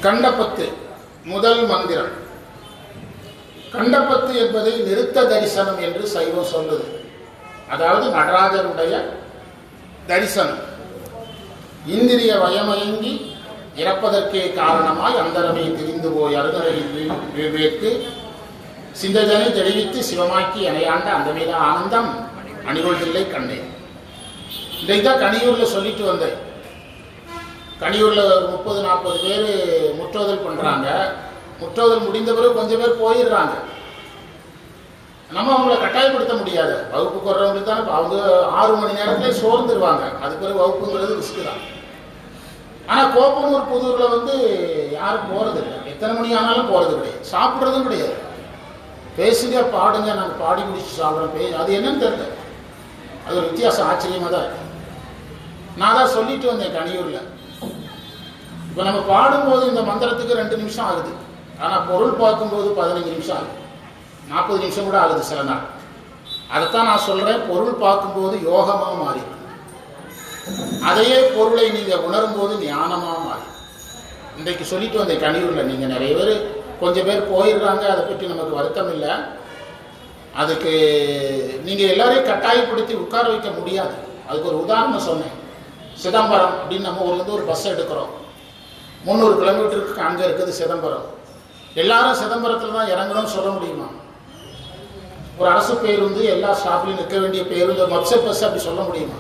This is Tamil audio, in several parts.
கண்டபத்து முதல் மந்திரம். கண்டபத்து என்பதை நிறுத்த தரிசனம் என்று சைவம் சொல்லுது. அதாவது நடராஜருடைய தரிசனம். இந்திரிய வயமயங்கி இறப்பதற்கே காரணமாய் அந்தரமே திரிந்து போய் அருகரையில் விவேக்கு சிந்தஜனை தெளிவித்து சிவமாக்கி அணையாண்ட அந்தமேத ஆனந்தம் அணிகொள்தில்லை கண்டேன். இதைத்தான் கனியூரில் சொல்லிட்டு வந்தேன். கனியூரில் 30-40 பேர் முற்றோதல் பண்ணுறாங்க. முற்றோதல் முடிந்த பிறகு கொஞ்சம் பேர் போயிடுறாங்க. நம்ம அவங்கள கட்டாயப்படுத்த முடியாது. வகுப்புக்கு வர்றவங்களுக்கு தான் அவங்க 6 மணி நேரத்திலே சோர்ந்துருவாங்க. அது பிறகு வகுப்புங்கிறது ரிஸ்க்கு தான். ஆனால் கோப்பனூர் புதூரில் யாரும் போகிறது இல்லை. எத்தனை மணி ஆனாலும் போகிறது கிடையாது. சாப்பிட்றதும் கிடையாது. பேசுங்க, பாடுங்க, நாங்கள் பாடி முடிச்சு சாப்பிட்றோம். அது என்னன்னு தெரியல. அது ஒரு வித்தியாசம், ஆச்சரியமாக தான் இருக்கு. நான் தான் சொல்லிட்டு வந்தேன் கனியூரில். இப்போ நம்ம பாடும்போது இந்த மந்திரத்துக்கு 2 நிமிஷம் ஆகுது. ஆனால் பொருள் பார்க்கும்போது 15 நிமிஷம் ஆகுது, 40 நிமிஷம் கூட ஆகுது சில நாள். அதைத்தான் நான் சொல்கிறேன், பொருள் பார்க்கும்போது யோகமாக மாறிடும். அதையே பொருளை நீங்கள் உணரும்போது ஞானமாக மாறி. இன்றைக்கு சொல்லிட்டு வந்தேன் கனியூரில். நீங்கள் நிறைய பேர் கொஞ்சம் பேர் போயிடுறாங்க, அதை பற்றி நமக்கு வருத்தம் இல்லை. அதுக்கு நீங்கள் எல்லாரையும் கட்டாயப்படுத்தி உட்கார வைக்க முடியாது. அதுக்கு ஒரு உதாரணம் சொன்னேன். சிதம்பரம் அப்படின்னு நம்ம ஊர்லேருந்து ஒரு பஸ் எடுக்கிறோம். 300 கிலோமீட்டருக்கு அங்கே இருக்குது சிதம்பரம். எல்லாரும் சிதம்பரத்தில் தான் இறங்கணும்னு சொல்ல முடியுமா? ஒரு அரசு பேருந்து எல்லா ஸ்டாப்லையும் நிற்க வேண்டிய பேருந்து, ஒரு மப்செட் பஸ் அப்படி சொல்ல முடியுமா?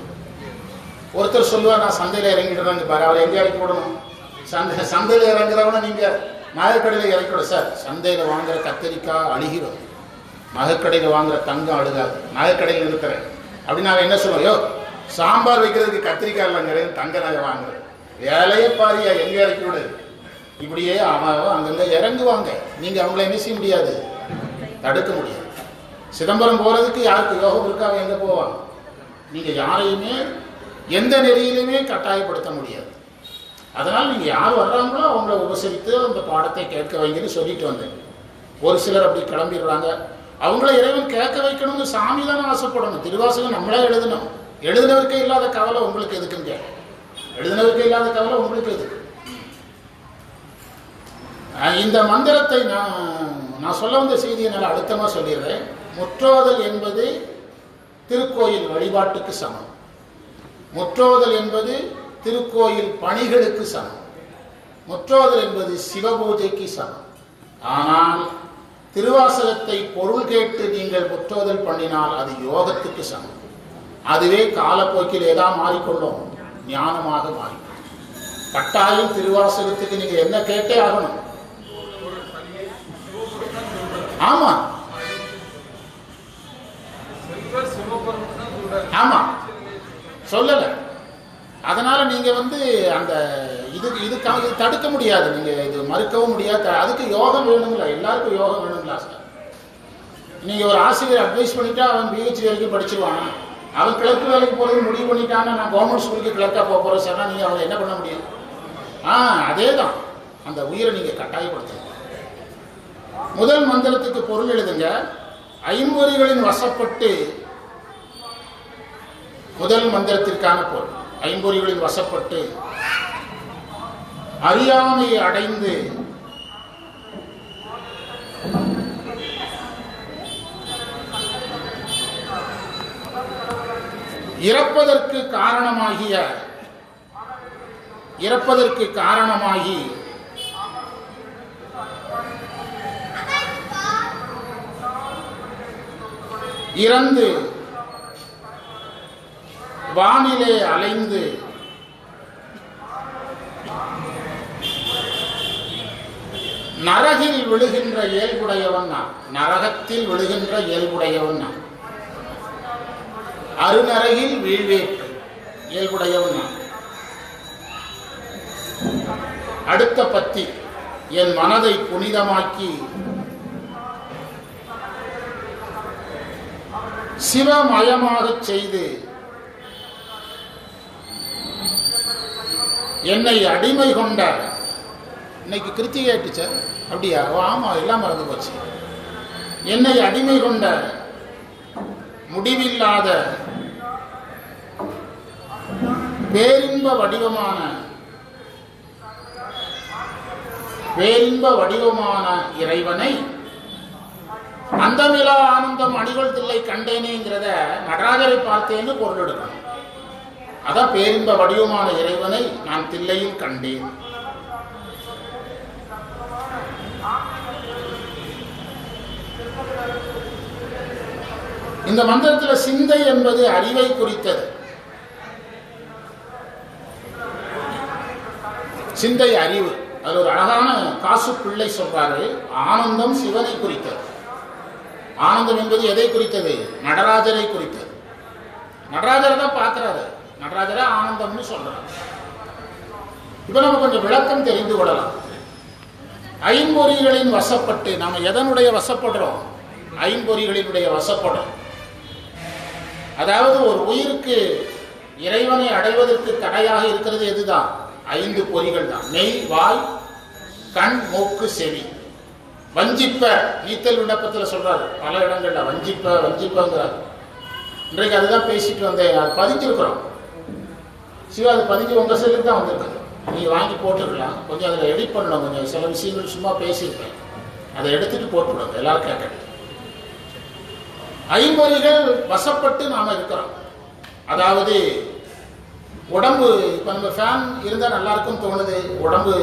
ஒருத்தர் சொல்லுவார், நான் சந்தையில் இறங்கிடுறேங்க பாரு. அவர் எங்கே இறக்கி விடணும்? சந்தையில் இறங்குறவன நீங்கள் நகைக்கடையில் இறக்கிவிடும். சார், சந்தையில் வாங்குற கத்திரிக்காய் அழுகிறோம், நகைக்கடையில் வாங்குற தங்கம் அழுகாது. நகைக்கடையில் இருக்கிறேன் அப்படின்னு நான் என்ன சொல்லுவோம்? யோ, சாம்பார் வைக்கிறதுக்கு கத்திரிக்காய் இல்லைங்கிறேன், தங்க நகை வாங்குறேன். வேலையே பாரியா, எங்கே இறக்கி விடு. இப்படியே அவன் அங்கங்கே இறங்குவாங்க. நீங்கள் அவங்கள என்ன செய்ய முடியாது, தடுக்க முடியாது. சிதம்பரம் போகிறதுக்கு யாருக்கு யோகம் இருக்கா? அவன் எங்கே போவான்? நீங்கள் யாரையுமே எந்த நெறியிலுமே கட்டாயப்படுத்த முடியாது. அதனால் நீங்கள் யார் வர்றாங்களோ அவங்கள உபசரித்து அந்த பாடத்தை கேட்க வைங்கன்னு சொல்லிட்டு வந்தேன். ஒரு சிலர் அப்படி கிளம்பிடுறாங்க. அவங்கள இறைவன் கேட்க வைக்கணும்னு சாமி தானே ஆசைப்படணும். திருவாசகம் நம்மளே எழுதணும். எழுதினவருக்கே இல்லாத கவலை உங்களுக்கு எதுக்குங்க? எழுதினவருக்கே இல்லாத கவலை உங்களுக்கு எதுக்கு? இந்த மந்திரத்தை நான் சொல்ல வந்த செய்தியை நல்லா அழுத்தமாக சொல்லிடுறேன். முற்றோதல் என்பது திருக்கோயில் வழிபாட்டுக்கு சமம். முற்றோதல் என்பது திருக்கோயில் பணிகளுக்கு சமம். முற்றோதல் என்பது சிவபூஜைக்கு சமம். ஆனால் திருவாசகத்தை பொருள் கேட்டு நீங்கள் முற்றோதல் பண்ணினால் அது யோகத்துக்கு சமம். அதுவே காலப்போக்கில் ஏதாவது மாறிக்கொள்ளும், ஞானமாக மாறி. கட்டாயம் திருவாசகத்துக்கு நீங்க என்ன கேட்டே ஆகணும். ஆமா ஆமா சொல்லல. அதனால நீங்க அந்த இதுக்காக தடுக்க முடியாது. நீங்க இது மறுக்கவும் முடியாது. அதுக்கு யோகம் வேணுங்களா? எல்லாருக்கும் யோகம் வேணுங்களா சார்? நீங்க ஒரு ஆசிரியர் அட்வைஸ் பண்ணிட்டா அவன் பிஹெச்டி வரைக்கும் படிச்சிருவான். அவன் கிளர்க்கு வேலைக்கு போறது முடிவு பண்ணிட்டான்னா நான் கவர்மெண்ட் ஸ்கூலுக்கு கிளர்க்கா போறேன் சார், நீங்க அவங்க என்ன பண்ண முடியும்? அதே தான். அந்த உயிரை நீங்க கட்டாயப்படுத்துங்க. முதல் மந்திரத்துக்கு பொருள் எழுதுங்க. ஐம்பொறிகளின் வசப்பட்டு, முதல் மந்திரத்திற்கான பொருள் ஐம்பொறிகளின் வசப்பட்டு அறியாமையை அடைந்து இறப்பதற்கு காரணமாகி இறந்து வானிலே அலைந்து நரகில் விழுகின்ற இயல்புடையவன் நான். நரகத்தில் விழுகின்ற இயல்புடையவன் நான். அருநரகில் வீழ்வேற்கு இயல்புடையவன் நான். அடுத்த பத்தி, என் மனதை புனிதமாக்கி சிவமயமாக செய்து என்னை அடிமை கொண்ட. இன்னைக்கு கிருத்திகை ஆயிட்டுச்சு. அப்படியா? ஆமா, எல்லாம் மறந்து போச்சு. என்னை அடிமை கொண்ட முடிவில்லாத பேரின்ப வடிவமான பேரின்ப வடிவமான இறைவனை அந்தமிலா ஆனந்தம் அணிகள் தில்லை கண்டேனேங்கிறத நடராஜரை பார்த்தேன்னு பொருள் எடுக்கணும். அதான் பேரின்ப வடிவமான இறைவனை நான் தில்லையில் கண்டேன். இந்த மந்திரத்தில் சிந்தை என்பது அறிவை குறித்தது. சிந்தை அறிவு. அது ஒரு அழகான காசு பிள்ளை சொல்றாரு, ஆனந்தம் சிவனை குறித்தது. ஆனந்தம் என்பது எதை குறித்தது? நடராஜரை குறித்தது. நடராஜரை தான் பார்க்கிறாரு, நடராஜரை ஆனந்தம்னு சொல்றாரு. இப்ப நம்ம கொஞ்சம் விளக்கம் தெரிந்து கொள்ளலாம். ஐம்பொறிகளின் வசப்பட்டு நாம எதனுடைய வசப்படுறோம்? ஐம்பொறிகளினுடைய வசப்படும். அதாவது ஒரு உயிருக்கு இறைவனை அடைவதற்கு தடையாக இருக்கிறது எதுதான்? 5 பொறிகள் தான். மெய், வாய், கண், மூக்கு, செவி. வஞ்சிப்ப நீத்தல் விண்ணப்பத்தில் சொல்றாரு பல இடங்கள்ல, வஞ்சிப்பங்கிறார். இன்றைக்கு அதுதான் பேசிட்டு வந்தேன். அது பதிஞ்சிருக்கிறோம். சிவா அது பதிஞ்சு உங்க செல்லுக்கு தான் வந்திருக்கு. நீங்க வாங்கி போட்டுக்கலாம். கொஞ்சம் அதில் எடிட் பண்ணணும். கொஞ்சம் சில விஷயங்கள் சும்மா பேசியிருப்பேன், அதை எடுத்துட்டு போட்டுவிடுங்க, எல்லாரும் கேட்கணும். ஐம்பொறிகள் வசப்பட்டு நாம இருக்கிறோம். அதாவது உடம்பு, இப்ப நம்ம ஃபேன் இருந்தா நல்லா இருக்கும் தோணுது, உடம்பு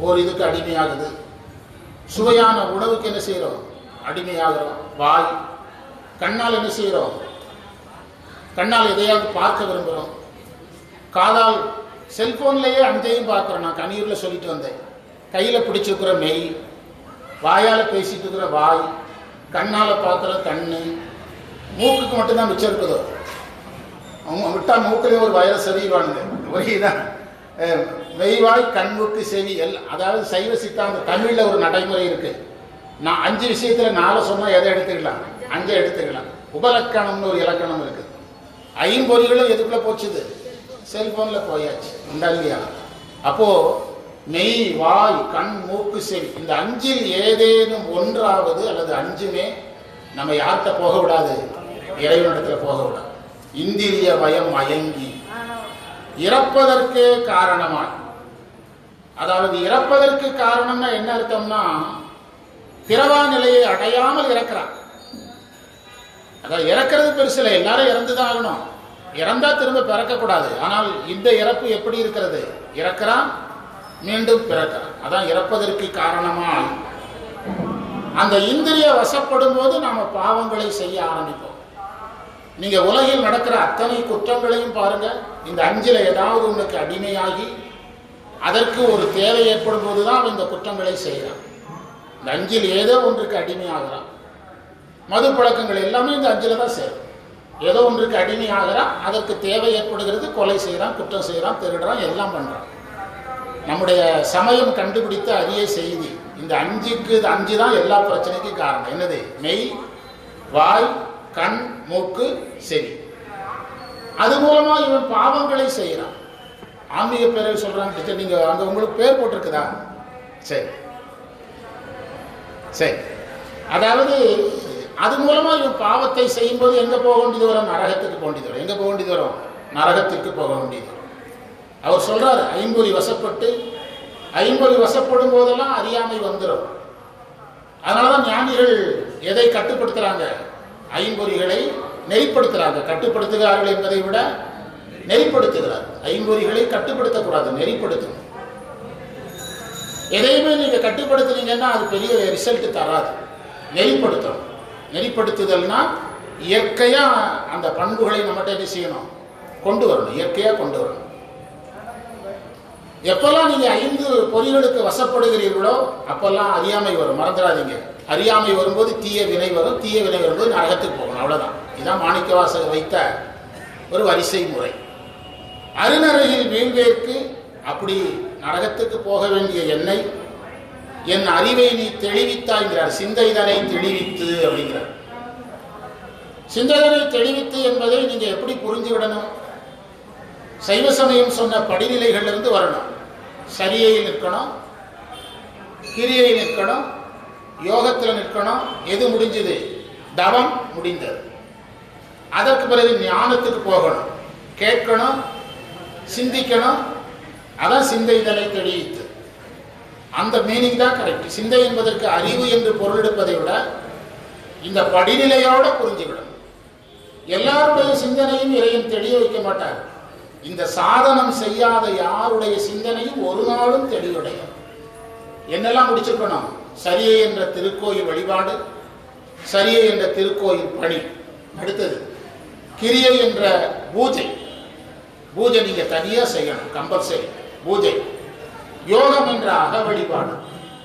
ஒரு இதுக்கு அடிமையாகுது. சுவையான உணவுக்கு என்ன செய்யறோம்? அடிமையாகிறோம். வாய், கண்ணால் என்ன செய்யறோம்? கண்ணால் எதையாவது பார்க்க விரும்புகிறோம். காதால் செல்போன்லயே அஞ்சையும் பார்க்கிறோம். நான் கண்ணீர்ல சொல்லிட்டு வந்தேன். கையில பிடிச்சிருக்கிற மெய், வாயால பேசிட்டு இருக்கிற வாய், கண்ணால பார்க்கிற கண்ணு. மூக்குக்கு மட்டும்தான் மிச்சம் இருக்குதோ? விட்டா மூக்கிலே ஒரு வைரஸ் அறிவானுங்க. ஒரேதான் மெய்வாய், கண்முக்கு, செவி எல்லாம். அதாவது சைவ சித்தாந்த தமிழ்ல ஒரு நடைமுறை இருக்கு. நான் 5 விஷயத்துல 4 சொன்னா எதை எடுத்துக்கலாம்? 5 எடுத்துக்கலாம். உபலக்கணம்னு ஒரு இலக்கணம் இருக்கு. ஐம்பொறிகளும் எதுக்குள்ள போச்சுது? செல்போன்ல போயாச்சு. உண்டா இல்லையா? அப்போ மெய், வாய், கண், மூக்கு, செவி, இந்த 5ல் ஏதேனும் ஒன்றாவது அல்லது 5மே நம்ம யார்கிட்ட போக விடாது? இறைவனிடத்துல போக விடாது. இந்திரிய வயம் மயங்கி இறப்பதற்கு காரணமாய். அதாவது இறப்பதற்கு காரணம்னா என்ன அர்த்தம்னா, பிறவா நிலையை அடையாமல் இறக்கிறான். அதாவது இறக்கிறது பெருசில்லை, எல்லாரும் இறந்துதான் ஆகணும். இறந்தா திரும்ப பிறக்கக்கூடாது. ஆனால் இந்த இறப்பு எப்படி இருக்கிறது? இறக்கிறான், மீண்டும் பிறக்கிறான். அதான் இறப்பதற்கு காரணமாய். அந்த இந்திரிய வசப்படும் போது நாம பாவங்களை செய்ய ஆரம்பிப்போம். நீங்க உலகில் நடக்கிற அத்தனை குற்றங்களையும் பாருங்க. இந்த 5ல் ஏதாவது ஒன்றுக்கு அடிமையாகி அதற்கு ஒரு தேவை ஏற்படும் போதுதான் இந்த குற்றங்களை செய்யறான். இந்த 5ல் ஏதோ ஒன்றுக்கு அடிமையாகிறான். மது பழக்கங்கள் எல்லாமே இந்த 5ல் தான் சேரும். ஏதோ ஒன்றுக்கு அடிமையாகிறான், அதற்கு தேவை ஏற்படுகிறது, கொலை செய்யறான், குற்றம் செய்யறான், திருடுறான், எல்லாம் பண்றான். நம்முடைய சமயம் கண்டுபிடித்த அரிய செய்தி, இந்த 5க்கு 5 தான் எல்லா பிரச்சனைக்கும் காரணம். என்னது? மெய், வாய், கண், மூக்கு, செவி. அது மூலமா இவன் பாவங்களை செய்யறான். ஆன்மீக பேரை சொல்றான். நீங்க அங்க உங்களுக்கு பேர் போட்டிருக்குதா? சரி சரி. அதாவது அது மூலமா இவன் பாவத்தை செய்யும் போது எங்க போக வேண்டியது வரும்? நரகத்துக்கு போக வேண்டியது வரும். எங்க போக வேண்டியது வரும்? நரகத்திற்கு போக வேண்டியது வரும். அவர் சொல்றாரு, ஐம்பொறி வசப்பட்டு. ஐம்பொறி வசப்படும் போதெல்லாம் அறியாமை வந்துடும். அதனாலதான் ஞானிகள் எதை கட்டுப்படுத்துறாங்க? ஐம்பொறிகளை நெறிப்படுத்துறாங்க. கட்டுப்படுத்துகிறார்கள் என்பதை விட நெறிப்படுத்துகிறார். ஐம்பொறிகளை கட்டுப்படுத்தக்கூடாது, நெறிப்படுத்தணும். எதையுமே நீங்க கட்டுப்படுத்துனீங்கன்னா அது பெரிய ரிசல்ட் தராது. நெறிப்படுத்தணும். நெறிப்படுத்துதல்னா இயற்கையா அந்த பண்புகளை நம்மகிட்ட என்ன செய்யணும்? கொண்டு வரணும். இயற்கையா கொண்டு வரணும். எப்பெல்லாம் நீங்க 5 பொறிகளுக்கு வசப்படுகிறீர்களோ அப்பெல்லாம் அறியாமை வரும். மறந்துடாதீங்க. அறியாமை வரும்போது தீய வினை வரும். தீய வினை வரும்போது நரகத்துக்கு போகணும். அவ்வளவுதான். இதுதான் மாணிக்கவாசகர் வைத்த ஒரு வரிசை முறை. அருநரகில் வீழ்வேற்கு, அப்படி நரகத்துக்கு போக வேண்டிய என்னை, என் அறிவை நீ தெளிவித்தாய்கிறார். சிந்தைதனை தெளிவித்து அப்படிங்கிறார். சிந்தைதனை தெளிவித்து என்பதை நீங்க எப்படி புரிஞ்சுவிடணும்? சைவ சமயம் சொன்ன படிநிலைகள் இருந்து வரணும். சரியை நிற்கணும், கிரியை நிற்கணும், யோகத்தில் நிற்கணும். எது முடிஞ்சது? தவம் முடிந்தது. அதற்கு பிறகு ஞானத்துக்கு போகணும், கேட்கணும், சிந்திக்கணும். அதான் சிந்தைதனை தெளிவித்து. அந்த மீனிங் தான் கரெக்ட். சிந்தை என்பதற்கு அறிவு என்று பொருளெடுப்பதை விட இந்த படிநிலையோட புரிஞ்சுவிடும். எல்லாருடைய சிந்தனையும் இறைவன் தெளிய வைக்க மாட்டார். இந்த சாதனம் செய்யாத யாருடைய சிந்தனையும் ஒரு நாளும் தெளிவுடையது. என்னெல்லாம் முடிச்சிருக்கணும்? சரியை என்ற திருக்கோயில் வழிபாடு, சரியை என்ற திருக்கோயில் பணி, அடுத்தது கிரியை என்ற பூஜை. பூஜை நீங்க தனியா செய்யணும், கம்பல்சரி பூஜை. யோகம் என்ற அக வழிபாடு.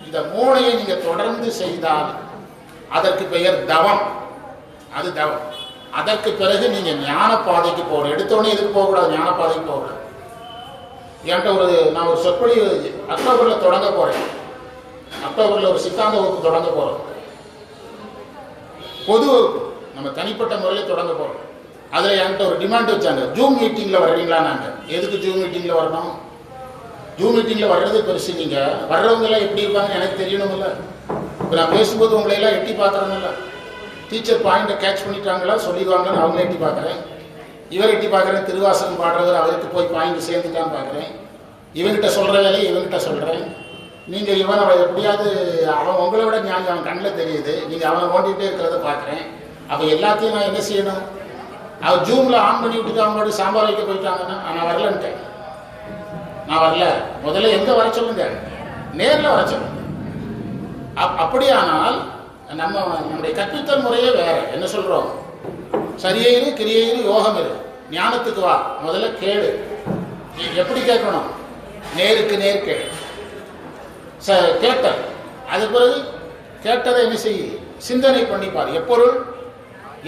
இந்த மூளையை நீங்க தொடர்ந்து செய்தால் அதற்கு பெயர் தவம். அது தவம். அதற்கு பிறகு நீங்க ஞான பாதைக்கு போகணும். எடுத்தோடனே எதுக்கு போகக்கூடாது? ஞான பாதைக்கு போகக்கூடாது. என்கிட்ட நான் ஒரு சொற்பொழிவு அக்டோபர்ல தொடங்க போறேன். அக்டோபர்ல ஒரு சித்தாந்த வகுப்பு தொடங்க போறோம். பொது வகுப்பு நம்ம தனிப்பட்ட முறையில் தொடங்க போறோம். அதுல என்கிட்ட ஒரு டிமாண்ட் வச்சாங்க, ஜூம் மீட்டிங்ல வர்றீங்களா? நாங்க எதுக்கு ஜூம் மீட்டிங்ல வரணும்? ஜூம் மீட்டிங்ல வர்றது பெருசு. நீங்க வர்றவங்க எல்லாம் எப்படி இருப்பாங்க எனக்கு தெரியணும்ல. இப்போ நான் பேசும்போது உங்களை எல்லாம் எட்டி பார்க்கறேன்ல. டீச்சர் பாயிண்ட்டை கேட்ச் பண்ணிட்டாங்களா சொல்லிடுவாங்கன்னு அவங்கள எட்டி பார்க்குறேன். இவர் எட்டி பார்க்குறேன். திருவாசகம் பாடுறவர் அவருக்கு போய் பாயிண்ட் சேர்ந்துட்டான்னு பார்க்குறேன். இவங்கிட்ட சொல்கிற வேலையை இவங்கிட்ட சொல்கிறேன். நீங்கள் இவன் அவன் எப்படியாவது அவன் உங்களை விட ஞாபகம் அவன் கண்ணில் தெரியுது. நீங்கள் அவனை ஓண்டிகிட்டே இருக்கிறத பார்க்குறேன். அப்போ எல்லாத்தையும் நான் என்ன செய்யணும்? அவன் ஜூமில் ஆன் பண்ணி விட்டுட்டு அவங்களோட சாம்பார் வைக்க போயிட்டாங்கன்னா நான் வரலன்ட்டேன். நான் வரல. முதல்ல எங்கே வர சொல்லுங்க? நேரில் வர சொல்லுங்க. அப்படியானால் நம்முடைய கற்பித்தல் முறையே வேற. என்ன சொல்றோம்? சரியையிரு, கிரியையிரு, யோகம் இரு, ஞானத்துக்கு வா. முதல்ல கேளு. எப்படி கேட்கணும்? நேருக்கு நேர் கேளு. கேட்டல். அது பிறகு கேட்டதை என்ன செய்ய? சிந்தனை பண்ணிப்பார். எப்பொருள்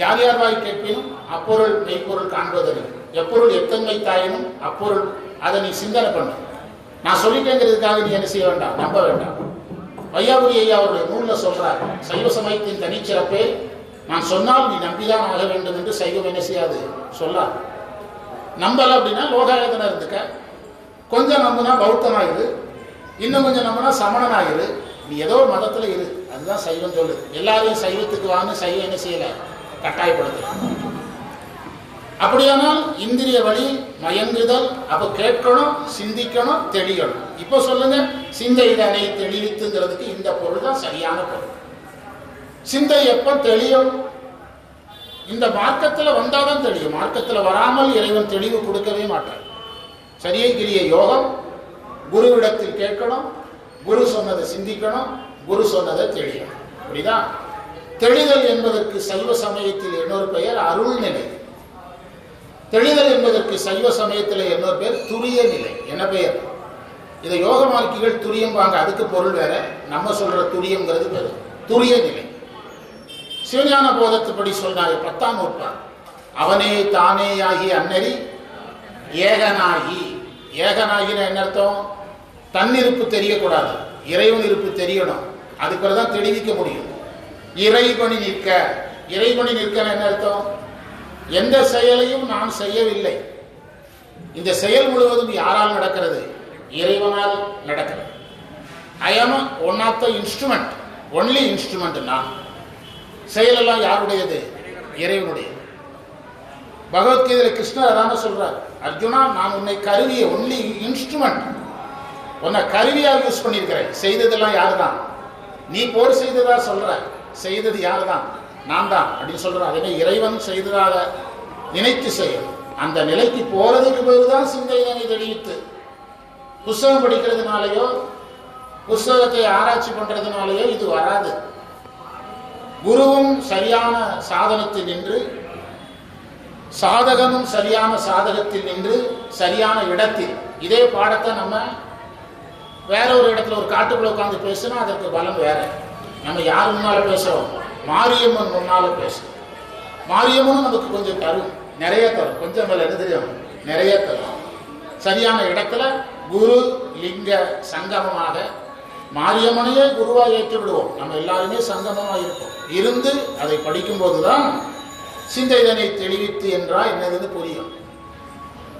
யார் யார் வாய் கேட்பினும் அப்பொருள் மெய்ப்பொருள் காண்பதற்கு. எப்பொருள் எத்தன்மை தாயினும் அப்பொருள் அதை நீ சிந்தனை பண்ணு. நான் சொல்லிட்டேங்கிறதுக்காக நீ என்ன செய்ய வேண்டாம், நம்ப வேண்டாம். வையாபுரி ஐயா அவருடைய நூலில் சொல்றார், சைவ சமயத்தின் தனிச்சிறப்பே நான் சொன்னால் நீ நம்பிதான் ஆக வேண்டும் என்று சைவம் என்ன செய்யாது சொல்லாது. நம்பல அப்படின்னா லோகாயத்தனை இருந்துக்க. கொஞ்சம் நம்பினா பௌத்தனாயிரு, இன்னும் கொஞ்சம் நம்பினா சமணனாயிரு. நீ ஏதோ மதத்துல இரு. அதுதான் சைவம் சொல்லுது. எல்லாரையும் சைவத்துக்கு வாங்க சைவம் என்ன செய்யல, கட்டாயப்படுத்தலாம். அப்படியானால் இந்திரிய வழி மயங்குதல். அப்ப கேட்கணும், சிந்திக்கணும், தெளியணும். இப்ப சொல்லுங்க, சிந்தை இதனை தெளிவித்துங்கிறதுக்கு இந்த பொருள் தான் சரியான பொருள். சிந்தை எப்ப தெளியும்? இந்த மார்க்கத்துல வந்தாதான் தெரியும். மார்க்கத்துல வராமல் இறைவன் தெளிவு கொடுக்கவே மாட்டார். சரியை கிரிய யோகம். குருவிடத்தில் கேட்கணும், குரு சொன்னதை சிந்திக்கணும், குரு சொன்னதை தெளியணும். அப்படிதான் தெளிதல் என்பதற்கு சைவ சமயத்தில் இன்னொரு பெயர் அருள் நிலை. தெளிதல் என்பதற்கு சைவ சமயத்தில் இன்னொரு பேர் துரிய நிலை. என்ன பெயர்? இதை யோக மார்க்கிகள் துரியம்பாங்க. அதுக்கு பொருள் வேற. நம்ம சொல்ற துரியம்ங்கிறது பேரு துரிய நிலை. சிவஞான போதத்துப்படி சொன்னாங்க 10ஆம் நூற்றாண்டு. அவனே தானே ஆகி அன்னறி ஏகனாகி. ஏகனாகின என்ன அர்த்தம்? தன்னிருப்பு தெரியக்கூடாது, இறைவன் இருப்பு தெரியணும். அதுக்கு பிறகுதான் தெளிவிக்க முடியும். இறைவனி நிற்க. இறைவனி நிற்க என்ன அர்த்தம்? எந்த செயலையும் நான் செய்யவில்லை. இந்த செயல் முழுவதும் யாரால் நடக்கிறது? இறைவனால் நடக்கிறது. I am one of the instrument, only instrument. நான் செயலெல்லாம் யாருடையது? இறைவனுடைய. பகவத்கீதையில கிருஷ்ணர் அதான சொல்றார், அர்ஜுனா நான் உன்னை கருவிய ஒன்லி இன்ஸ்ட்ருமெண்ட், உன்னை கருவியாக யூஸ் பண்ணியிருக்கிறேன். செய்ததெல்லாம் யாரு தான்? நீ போர் செய்ததா சொல்ற, செய்தது யாரு தான்? நான் தான் அப்படின்னு சொல்றேன். அதே இறைவன் செய்ததாக நினைத்து செய்யும். அந்த நிலைக்கு போறதுக்கு பிறகுதான் சிந்தையை தெளிவித்து. புஸ்தகம் படிக்கிறதுனாலயோ புஸ்தகத்தை ஆராய்ச்சி பண்றதுனாலயோ இது வராது. குருவும் சரியான சாதனத்தில் நின்று, சாதகனும் சரியான சாதகத்தில் நின்று, சரியான இடத்தில். இதே பாடத்தை நம்ம வேற ஒரு இடத்துல ஒரு காட்டுக்குள்ள உட்காந்து பேசினா அதற்கு பலம் வேற. நம்ம யார் முன்னால பேசுறோம்? மாரியம்மன் முன்னால பேசுறோம். மாரியம்மனும் நமக்கு கொஞ்சம் தரும், நிறைய தரும். கொஞ்சம் மேல என்ன தெரியும்? நிறைய தரும். சரியான இடத்துல குரு லிங்க சங்கமமாக மாரியம்மனையே குருவா ஏற்று விடுவோம். நம்ம எல்லாருமே சங்கமமா இருப்போம். இருந்து அதை படிக்கும் போதுதான் சிந்தைதனை தெளிவித்து என்றால் என்னது புரியும்.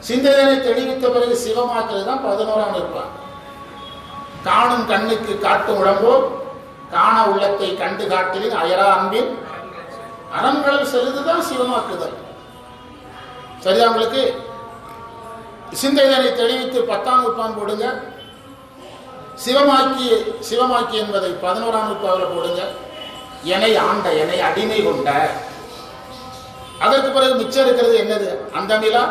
சிந்தைதனை தெளிவித்த பிறகு சிவமாக்குறது தான் 11ஆம் இருப்பார். காணும் கண்ணுக்கு காட்டும் உடம்போ காண உள்ளத்தை கண்டு காட்டலின் அயரா அன்பின் அரண்களல் செலுதுதான் சிவமாக்குதல். சரியா உங்களுக்கு? சிந்தைதனை தெளிவித்து 10ஆம் நூற்றாண்டு போடுங்க. சிவமாக்கி என்பதை 11ஆம் நூற்பாவில் போடுங்க. என்னை ஆண்ட, என்னை அடிமை கொண்ட. அதற்கு பிறகு மிச்சம் இருக்கிறது என்னது? அந்தமிலா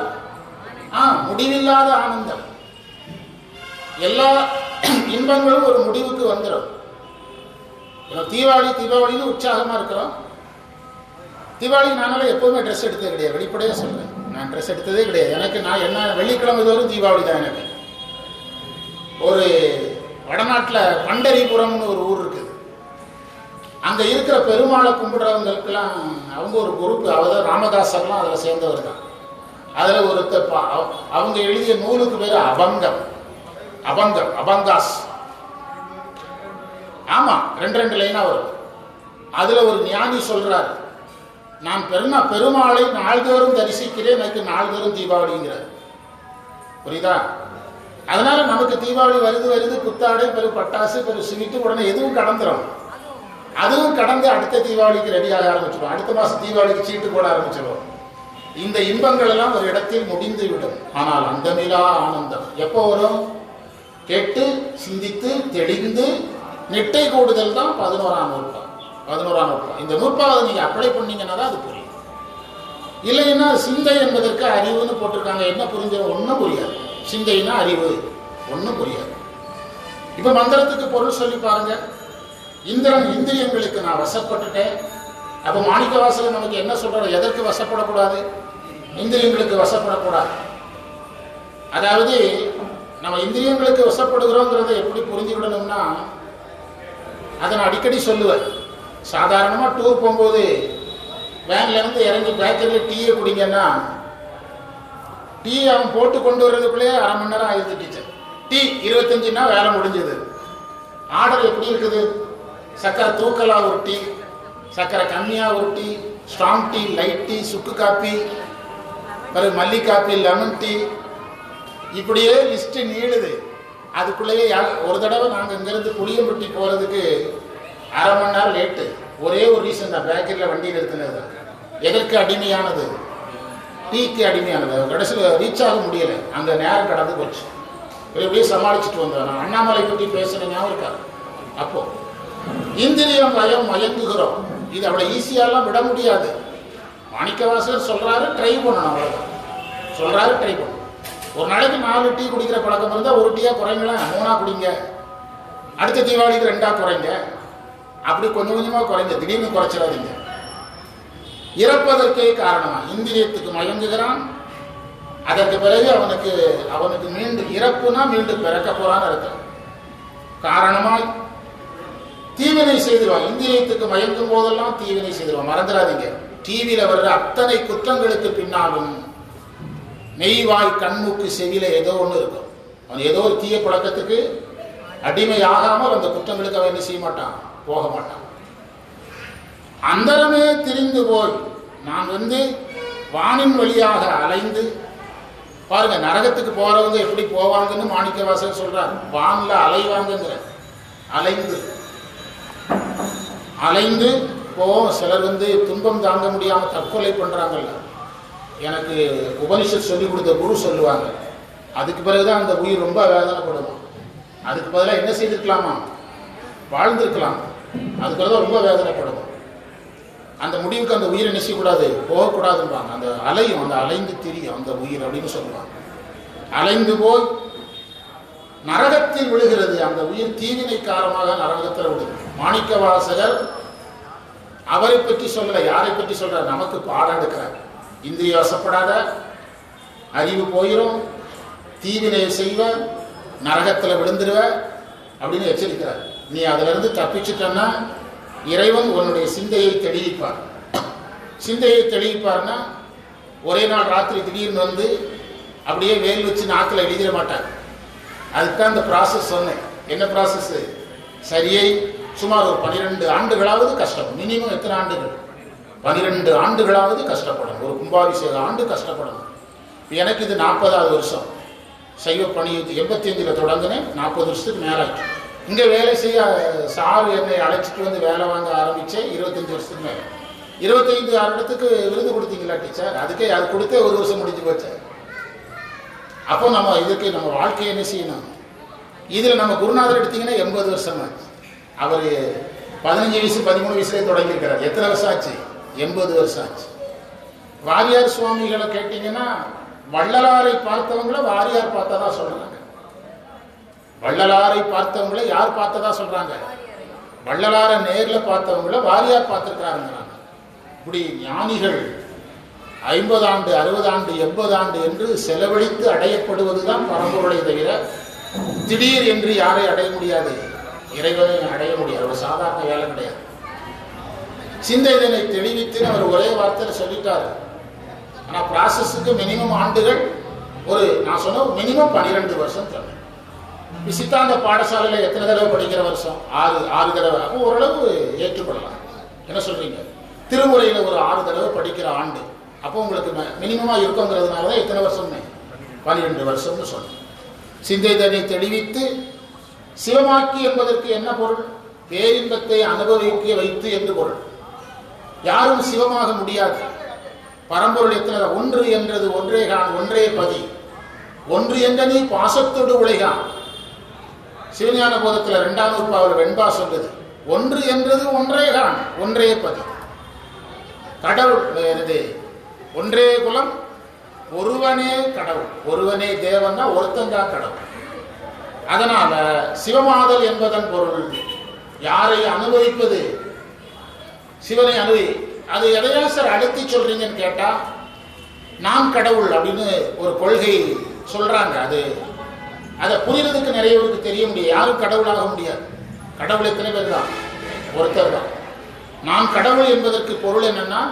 முடிவில்லாத ஆனந்தம். எல்லா இன்பங்களும் ஒரு முடிவுக்கு வந்துடும். தீபாவளின்னு உற்சாகமா இருக்கிறோம். தீபாவளி நானால எப்பவுமே ட்ரெஸ் எடுத்தது கிடையாது. வெளிப்படையா சொல்றேன், நான் ட்ரெஸ் எடுத்ததே கிடையாது. எனக்கு நான் என்ன வெள்ளிக்கிழமை தோறும் தீபாவளி தான். எனக்கு ஒரு வடநாட்டில் பண்டரிபுரம்னு ஒரு ஊர் இருக்குது. அங்க இருக்கிற பெருமாளை கும்பிடுறவங்களுக்கெல்லாம் அவங்க ஒரு குரூப், அவர் ராமதாசர்லாம் அதில் சேர்ந்தவர் தான். அதில் ஒருத்தர் அவங்க எழுதிய நூலுக்கு பேர் அபங்காஸ். ஆமா, 2 லைனா வரும். அதுல ஒரு ஞானி சொல்றாரு, நான் பெருமாளை நாள்தோறும் தரிசிக்கிறேன், எனக்கு நாள்தோறும் தீபாவளிங்கிறார். புரியுதா? அதனால நமக்கு தீபாவளி வருது புத்தாடை, பெரு பட்டாசு, பெரு ஸ்வீட்டு, உடனே எதுவும் கடந்துடும். அதுவும் கடந்து அடுத்த தீபாவளிக்கு ரெடியாக ஆரம்பிச்சிடும். அடுத்த மாசம் தீபாவளிக்கு சீட்டு போட ஆரம்பிச்சிடும். இந்த இன்பங்கள் எல்லாம் ஒரு இடத்தில் முடிந்து விடும். ஆனால் அந்தமிலா ஆனந்தம் எப்போ வரும்? கேட்டு சிந்தித்து தெளிந்து நெட்டை கூடுதல் தான் 11ஆம் நூற்பா. இந்த நூற்பாவை நீங்க அப்ளை பண்ணீங்கன்னா தான் அது புரியும். இல்லைன்னா சிந்தை என்பதற்கு அறிவுன்னு போட்டிருக்காங்க. என்ன புரிஞ்சது? ஒன்றும் புரியாது. சிந்தைன்னா அறிவு, ஒன்றும் புரியாது. இப்ப மந்திரத்துக்கு பொருள் சொல்லி பாருங்க. இந்திரியங்களுக்கு நான் வசப்பட்டுட்டேன். அப்ப மாணிக்கவாசகர் நமக்கு என்ன சொல்றாரு? எதற்கு வசப்படக்கூடாது? இந்திரியங்களுக்கு வசப்படக்கூடாது. அதாவது நம்ம இந்திரியங்களுக்கு வசப்படுகிறோங்கிறத எப்படி புரிஞ்சுக்கிடணும்னா, அதை நான் அடிக்கடி சொல்லுவேன். சாதாரணமாக டூர் போகும்போது வேன்ல இருந்து இறங்கி பேக்கரியில் டீயை குடிங்கன்னா, டீ அவன் போட்டு கொண்டு வர்றதுக்குள்ளேயே 1/2 மணி நேரம் ஆயிடுது. டீச்சர் டீ 25ன்னா வேலை முடிஞ்சது. ஆர்டர் எப்படி இருக்குது? சக்கரை தூக்கலா ஒரு டீ, சக்கரை கம்மியா ஒரு tea, strong tea, light tea, சுக்கு காப்பி, பிறகு மல்லி காப்பி, லெமன் டீ, இப்படியே லிஸ்ட் நீளுது. அதுக்குள்ளேயே ஒரு தடவை நாங்கள் இங்கிருந்து புளியம்பட்டி போகிறதுக்கு 1/2 மணி நேரம் லேட்டு. ஒரே ஒரு ரீசன் தான், பேக்கரியில் வண்டி நிறுத்தினது. எதற்கு அடிமையானது? டீக்கு அடிமையானது. கடைசியில் ரீச் ஆக முடியலை, அந்த நேரம் கடந்து போச்சு. எப்படியே சமாளிச்சுட்டு வந்தோம். நான் அண்ணாமலை பற்றி பேசுன ஞாபகம் இருக்காது. அப்போ இந்திரியம் மயங்குகிறோம். இது அவ்வளோ ஈஸியாலாம் விட முடியாது. மாணிக்கவாசகர் சொல்றாரு, ட்ரை பண்ணணும். அவ்வளோதான் சொல்றாரு, ட்ரை பண்ணணும். ஒரு நாளைக்கு 4 டீ குடிக்கிற பழக்கம் இருந்தால் 1 டீயா குறைங்களேன், 3ஆ குடிங்க. அடுத்த தீபாவளிக்கு 2ஆ குறைங்க. அப்படி கொஞ்சம் கொஞ்சமா குறைங்க, திடீர்னு குறைச்சிடாதீங்க. இறப்பதற்கே காரணமா இந்திரியத்துக்கு மயங்குகிறான். அதற்கு பிறகு அவனுக்கு மீண்டும் இறப்புனா மீண்டும் பிறக்க போறான்னு அர்த்தம். காரணமாய் தீவினை செய்திருவான். இந்திரியத்துக்கு மயங்கும் போதெல்லாம் தீவினை செய்திருவான். மறந்துடாதீங்க, டிவியில வர்ற அத்தனை குற்றங்களுக்கு பின்னாலும் மெய்வாய் கண்மூக்கு செவியில ஏதோ ஒண்ணு இருக்கும். அவன் ஏதோ ஒரு தீய பழக்கத்துக்கு அடிமையாகாமல் அந்த குற்றங்களுக்கு அவன் என்ன செய்ய மாட்டான், போக மாட்டான். அந்தரமே திரிந்து போய் நான் வானின் வழியாக அலைந்து பாருங்க. நரகத்துக்கு போறவங்க எப்படி போவாங்கன்னு மாணிக்கவாசகர் சொல்றார். வான்ல அலைவாங்கிற, அலைந்து போவோம். சிலர் துன்பம் தாங்க முடியாம தற்கொலை பண்றாங்கல்ல. எனக்கு உபனிஷத் சொல்லி கொடுத்த குரு சொல்லுவாங்க, அதுக்கு பிறகுதான் அந்த உயிர் ரொம்ப வேதனைப்படுமா. அதுக்கு பதிலாக என்ன செய்திருக்கலாமா, வாழ்ந்திருக்கலாம். அதுக்கு பிறகுதான் ரொம்ப வேதனைப்படுமா. அந்த முடிவுக்கு அந்த உயிரை என்ன செய்யக்கூடாது, போகக்கூடாதுன்றாங்க. அந்த அலையும், அந்த அலைந்து திரியும் அந்த உயிர் அப்படின்னு சொல்லுவாங்க. அலைந்து போய் நரகத்தில் விழுகிறது. அந்த உயிர் தீவினை காரணமாக நரகத்தில் விழுது. மாணிக்கவாசகர் அவரை பற்றி சொல்லல, யாரை பற்றி சொல்ற, நமக்கு பாடம் எடுக்கிறார். இந்திரிய வசப்படாத, அறிவு போயிடும், தீவினையை செய்வ, நரகத்தில் விழுந்துருவ அப்படின்னு எச்சரிக்கிறார். நீ அதுல இருந்து தப்பிச்சுட்டன்னா இறைவன் உன்னுடைய சிந்தையை தெளிவிப்பார். சிந்தையை தெளிவிப்பார்னா ஒரே நாள் ராத்திரி திடீர்னு அப்படியே வேல் வச்சு நாக்கில் எழுதிட மாட்டார். அதுக்குதான் அந்த ப்ராசஸ் சொன்னேன். என்ன ப்ராசஸ்? சரியை சுமார் ஒரு 12 ஆண்டுகளாவது கஷ்டப்படும். மினிமம் எத்தனை ஆண்டுகள்? 12 ஆண்டுகளாவது கஷ்டப்படணும். ஒரு கும்பாபிஷேக ஆண்டு கஷ்டப்படணும். எனக்கு இது 40வது வருஷம். சைவ பணி 85ல் தொடங்கினேன். 40 வருஷத்துக்கு மேலே இங்கே வேலை செய்ய சார் என்னை அழைச்சிட்டு வேலை வாங்க ஆரம்பித்தேன். 25 வருஷத்துக்கு மேலே. 25 இடத்துக்கு விருது கொடுத்தீங்களா டீச்சர்? அதுக்கே அது கொடுத்தே 1 வருஷம் முடிஞ்சு போச்சு. அப்போ நம்ம இதுக்கு நம்ம வாழ்க்கையை என்ன செய்யணும்? இதில் நம்ம குருநாதர் எடுத்தீங்கன்னா 80 வருஷம் ஆச்சு. அவர் 15 வயசு 13 வயசுலேயே தொடங்கியிருக்கிறார். எத்தனை வருஷம் ஆச்சு? 80 வருஷம் ஆச்சு. வாரியார் சுவாமிகளை கேட்டீங்கன்னா வள்ளலாரை பார்த்தவங்கள வாரியார் பார்த்ததா சொல்றாங்க. வள்ளலாரை பார்த்தவங்கள யார் பார்த்ததா சொல்றாங்க? வள்ளலாரை நேரில் பார்த்தவங்கள வாரியார் பார்த்திருக்கிறாருங்கிறாங்க. இப்படி ஞானிகள் 50 ஆண்டு 60 ஆண்டு 80 ஆண்டு என்று செலவழித்து அடையப்படுவதுதான் பரம்பொருளை தவிர திடீர் என்று யாரை அடைய முடியாது, இறைவனை அடைய முடியாது. ஒரு சாதாரண வேலை கிடையாது. சிந்தைதனை தெளிவித்து அவர் ஒரே வார்த்தையில் சொல்லிட்டாரு. ஆனா ப்ராசஸுக்கு மினிமம் ஆண்டுகள் நான் சொன்ன மினிமம் 12 வருஷம் சொன்னேன். சித்தாந்த பாடசாலையில் எத்தனை தடவை படிக்கிற வருஷம்? 6 தடவை. அப்போ ஓரளவு ஏற்றுக்கொள்ளலாம். என்ன சொல்றீங்க? திருமுறையில் ஒரு 6 தடவை படிக்கிற ஆண்டு, அப்போ உங்களுக்கு மினிமமா இருக்குங்கிறதுனால தான் எத்தனை வருஷம்னு 12 வருஷம்னு சொன்னேன். சிந்தைதனை தெளிவித்து சிவமாக்கி என்பதற்கு என்ன பொருள்? பேரின்பத்தை அனுபவிக்க வைத்து என்று பொருள். யாரும் சிவமாக முடியாது. பரம்பொருள் எத்தனை? ஒன்று என்றது ஒன்றேகான் ஒன்றே பதி, ஒன்று என்ற நீ பாசத்தோடு உழைகான். சிவஞான போதத்தில் 2ஆம் நூற்பாவில் வெண்பா சொல்லுது, ஒன்று என்றது ஒன்றேகான் ஒன்றே பதி. கடவுள் ஒன்றே குலம், ஒருவனே கடவுள். ஒருவனே தேவன்னா ஒருத்தன் தான் கடவுள். அதனால சிவமாதல் என்பதன் பொருள் யாரை அனுபவிப்பது? சிவனை அது எதையா சார் அழுத்தி சொல்றீங்கன்னு கேட்டா, நான் கடவுள் அப்படின்னு ஒரு கொள்கை சொல்றாங்க. அதை புரிகிறதுக்கு நிறைய பேருக்கு தெரிய முடியாது. யாரும் கடவுளாக முடியாது. கடவுள் எத்தனை பேர் தான்? ஒருத்தர் தான். நான் கடவுள் என்பதற்கு பொருள் என்னன்னா,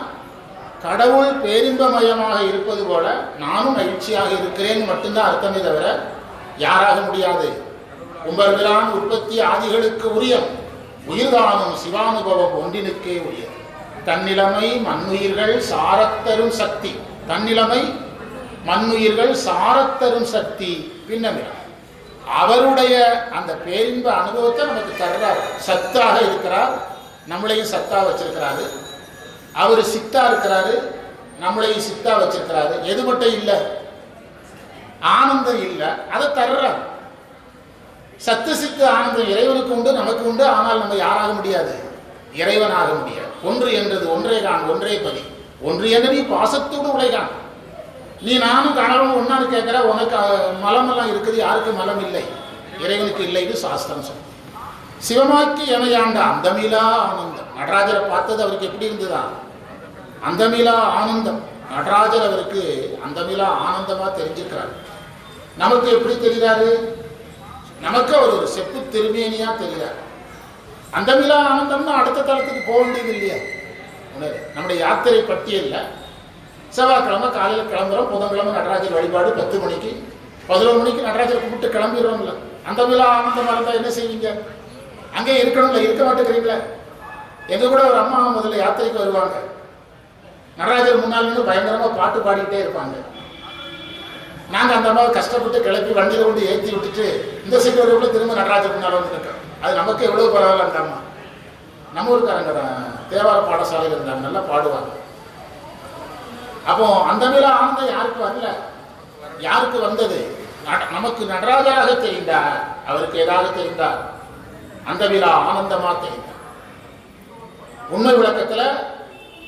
கடவுள் பேரின்பமயமாக இருப்பது போல நானும் மகிழ்ச்சியாக இருக்கிறேன் மட்டும்தான் அர்த்தமே தவிர யாராக முடியாது. கும்பர்பிரான் உற்பத்தி ஆதிகளுக்கு உரிய உயிர்தானும் சிவானுபவம் ஒன்றினுக்கே உரிய தன்னிலைமை மண்ணுயிர்கள் சாரத்தரும் சக்தி. தன்னிலைமை மண்ணுயிர்கள் சாரத்தரும் சக்தி பின்னமிடம். அவருடைய அந்த பேரின்ப அனுபவத்தை நமக்கு தர்றார். சத்தாக இருக்கிறார், நம்மளையும் சத்தா வச்சிருக்கிறாரு. அவர் சித்தா இருக்கிறாரு, நம்மளையும் சித்தா வச்சிருக்கிறாரு. எது மட்டும் இல்லை? ஆனந்தம் இல்லை, அதை தர்றார். சத்து சித்து ஆனந்தம் இறைவனுக்கு உண்டு, நமக்கு உண்டு. ஆனால் நம்ம யாராக முடியாது, இறைவனாக முடியாது. ஒன்று என்றது ஒன்றே கான் ஒன்றே பதி, ஒன்று என்ற நீ பாசத்தோடு உழைகான். நீ நானும் கணவன் ஒன்னான்னு கேட்கிற, உனக்கு மலமெல்லாம் இருக்குது. யாருக்கு மலம் இல்லை? இறைவனுக்கு இல்லை. இது சாஸ்திரம் சொல்லும். சிவமாக்கி எமையாண்ட அந்தமிலா ஆனந்தம். நடராஜரை பார்த்தது அவருக்கு எப்படி இருந்ததா? அந்தமிலா ஆனந்தம். நடராஜர் அவருக்கு அந்தமிலா ஆனந்தமா தெரிஞ்சுக்கிறார். நமக்கு எப்படி தெரிகிறாரு? நமக்கு அவர் ஒரு செப்பு திருமேனியா தெரிகிறார். அந்தமிலா ஆனந்தம்னா அடுத்த தளத்துக்கு போக வேண்டியது இல்லையா? நம்முடைய யாத்திரை பட்டியல்ல செவ்வாய்க்கிழமை காலையில் கிளம்புறோம். புதன்கிழமை நடராஜர் வழிபாடு 10 மணிக்கு 11 மணிக்கு நடராஜர் கும்பிட்டு கிளம்பிடுறோம்ல. அந்தமிலா ஆனந்தமா இருந்தா என்ன செய்வீங்க? அங்கே இருக்கணும்ல, இருக்க மாட்டேங்கிறீங்களா? எங்க கூட ஒரு அம்மா முதல்ல யாத்திரைக்கு வருவாங்க. நடராஜர் முன்னால் நின்று பயங்கரமா பாட்டு பாடிக்கிட்டே இருப்பாங்க. நாங்க அந்த அம்மாவை கஷ்டப்பட்டு கிளப்பி வண்டியில கொண்டு ஏற்றி விட்டுட்டு இந்த சைடு வரக்குள்ள திரும்ப நடராஜர் முன்னால் வந்துட்டோம். அது நமக்கு எவ்வளவு பரவாயில்ல. அந்த அம்மா நம்ம ஊருக்காரங்க தான், தேவார பாடசாலையில் இருந்தாங்க, நல்லா பாடுவாங்க. அப்போ அந்த மேல ஆனந்தம் யாருக்கு வரல? யாருக்கு வந்தது? நமக்கு நடராஜராக தெரிந்தார், அவருக்கு ஏதாவது தெரிந்தார், அந்த விழா ஆனந்தமா தெரிந்தார். உண்மை விளக்கத்துல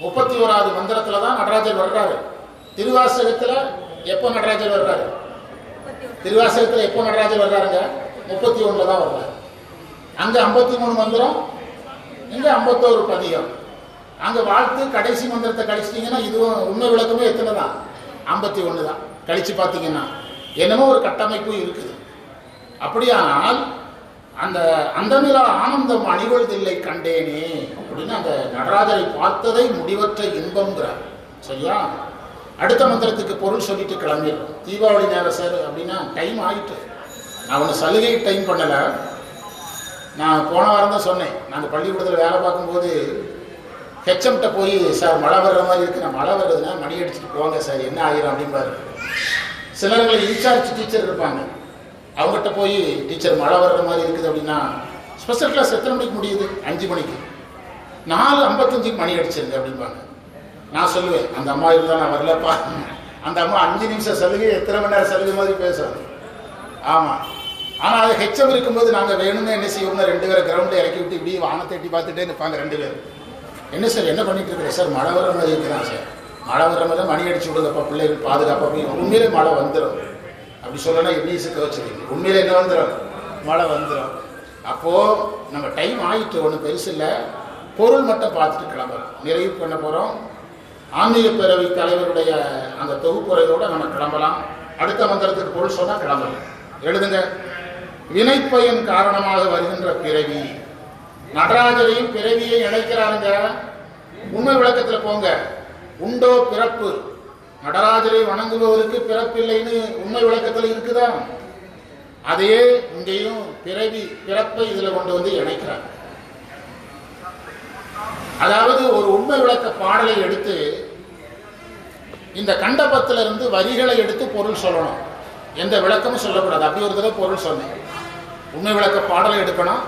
31வது மந்திரத்துல தான் நடராஜர் வர்றாரு. திருவாசகத்துல எப்போ நடராஜர் வர்றாரு? திருவாசகத்துல எப்போ நடராஜர் வர்றாருங்க? 31 தான் வர்றாரு. அங்க 53 மந்திரம், இங்க 51 பதிகம். அங்க வாழ்த்து கடைசி மந்திரத்தை கழிச்சிட்டீங்கன்னா இதுவும் உண்மை விளக்கமே எத்தனை தான்? 51 தான். கழிச்சு பார்த்தீங்கன்னா என்னமோ ஒரு கட்டமைப்பு இருக்குது. அப்படியானால் அந்த அந்தமிலா ஆனந்தம் அணிவழுதில்லை கண்டேனே அப்படின்னு அந்த நடராஜரை பார்த்ததை முடிவற்ற இன்பம்ங்கிறார். சரியா? அடுத்த மந்திரத்துக்கு பொருள் சொல்லிட்டு கிளம்பிடுறோம். தீபாவளி நேரம் சார் அப்படின்னா டைம் ஆகிட்டு. நான் ஒன்று சலுகை டைம் பண்ணலை. நான் போன வாரம் தான் சொன்னேன், நாங்கள் பள்ளிக்கூடத்தில் வேலை பார்க்கும்போது ஹெச்எம்கிட்ட போய் சார் மழை வர்ற மாதிரி இருக்குது, நான் மழை வருதுன்னா மணி அடிச்சுட்டு போங்க சார், என்ன ஆகிரும் அப்படின்பாரு. சிலர்களை இன்சார்ஜ் டீச்சர் இருப்பாங்க, அவங்ககிட்ட போய் டீச்சர் மழை வர்ற மாதிரி இருக்குது அப்படின்னா ஸ்பெஷல் கிளாஸ் எத்தனை மணிக்கு முடியுது? 5 மணிக்கு. 4:55க்கு மணி அடிச்சிருங்க அப்படின்பாங்க. நான் சொல்லுவேன், அந்த அம்மா இருந்தால் நான் வரலப்பா. அந்த அம்மா 5 நிமிஷம் சலுகை எத்தனை மணி நேரம் சலுகை மாதிரி பேசுறாங்க. ஆமாம், ஆனால் அது ஹெச்எம் இருக்கும்போது நாங்கள் வேணும்னு என்ன செய்வோம்னா 2 பேரை கிரவுண்டில் இறக்கி விட்டு இப்படி வானத்தை எட்டி பார்த்துட்டே நிற்பாங்க 2 பேர். என்ன சார் என்ன பண்ணிட்டு இருக்கிறேன் சார்? மழை வர மாதிரி இருக்குதான் சார். மழை வர மாதிரி மணி அடிச்சு விடுங்கப்பா, பிள்ளைகள் பாதுகாப்பாக. உண்மையிலே மழை வந்துடும் அப்படி சொல்லலாம். இங்கிலீஷுக்கு வச்சுருக்கீங்க, உண்மையிலே என்ன வந்துடும்? மழை வந்துடும். அப்போது நம்ம டைம் ஆகிட்டு ஒன்றும் பெருசு இல்லை, பொருள் மட்டும் பார்த்துட்டு கிளம்புறோம். நிறைவு பண்ண போகிறோம். ஆன்மீக பேரவை தலைவருடைய அந்த தொகுப்புரையோடு நம்ம கிளம்பலாம். அடுத்த மந்திரத்துக்கு பொருள் சொன்னால் கிளம்பலாம். எழுதுங்க. வினைப்பயன் காரணமாக வருகின்ற பிறவி. நடராஜரையும் பிறவியை இணைக்கிறாருங்க. உண்மை விளக்கத்தில் போங்க. உண்டோ பிறப்பு? நடராஜரை வணங்குபவருக்கு பிறப்பில்லைன்னு உண்மை விளக்கத்தில் இருக்குதா? அதே இங்கேயும் பிறப்பை இதுல கொண்டு வந்து இணைக்கிறார். அதாவது ஒரு உண்மை விளக்க பாடலை எடுத்து இந்த கண்டபத்திலிருந்து வரிகளை எடுத்து பொருள் சொல்லணும். எந்த விளக்கமும் சொல்லக்கூடாது. அப்படி ஒரு தடவை பொருள் சொன்னேன். உண்மை விளக்க பாடலை எடுக்கணும்,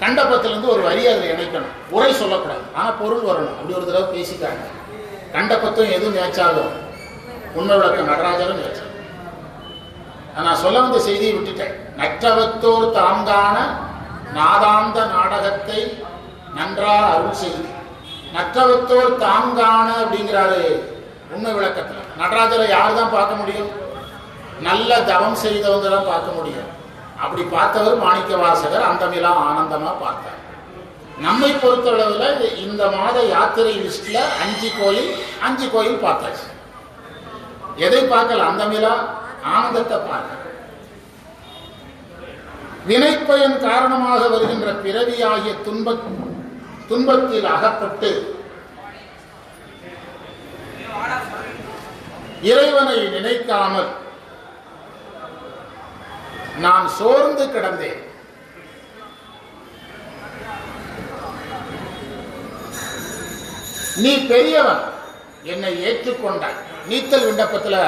கண்டபத்திலிருந்து ஒரு வரி அதில் இணைக்கணும். உரை சொல்லக்கூடாது, ஆனால் பொருள் வரணும். அப்படி ஒரு தடவை பேசிட்டாங்க. கண்டபத்தும் எதுவும் மேட்சாகும், உண்மை விளக்கம் நடராஜரும் மேட்சாகும். நான் சொல்ல வந்த செய்தியை விட்டுட்டேன். நற்றவத்தோர் தாங்கான நாதாந்த நாடகத்தை நன்றாக அருள் செய்து. நற்றவத்தோர் தாங்கான அப்படிங்கிறாரு உண்மை விளக்கத்தில். நடராஜரை யார் தான் பார்க்க முடியும்? நல்ல தவம் செய்தவங்க தான் பார்க்க முடியும். அப்படி பார்த்தவர் மாணிக்க வாசகர் அந்தமிலாம் ஆனந்தமா பார்த்தார். நம்மை பொறுத்தளவில் இந்த மாத யாத்திரை லிஸ்ட்ல 5 கோயில் பார்த்தாச்சு. எதை பார்க்கல? அந்தமிலா ஆனந்தத்தை பார்க்க. வினைப்பயன் காரணமாக வருகின்ற பிறவியாகிய துன்பத்தில் அகப்பட்டு இறைவனை நினைக்காமல் நான் சோர்ந்து கிடந்தேன். நீ பெரியவன், என்னை ஏற்றுக்கொண்டாய். நீத்தல் விண்ணப்பத்தில்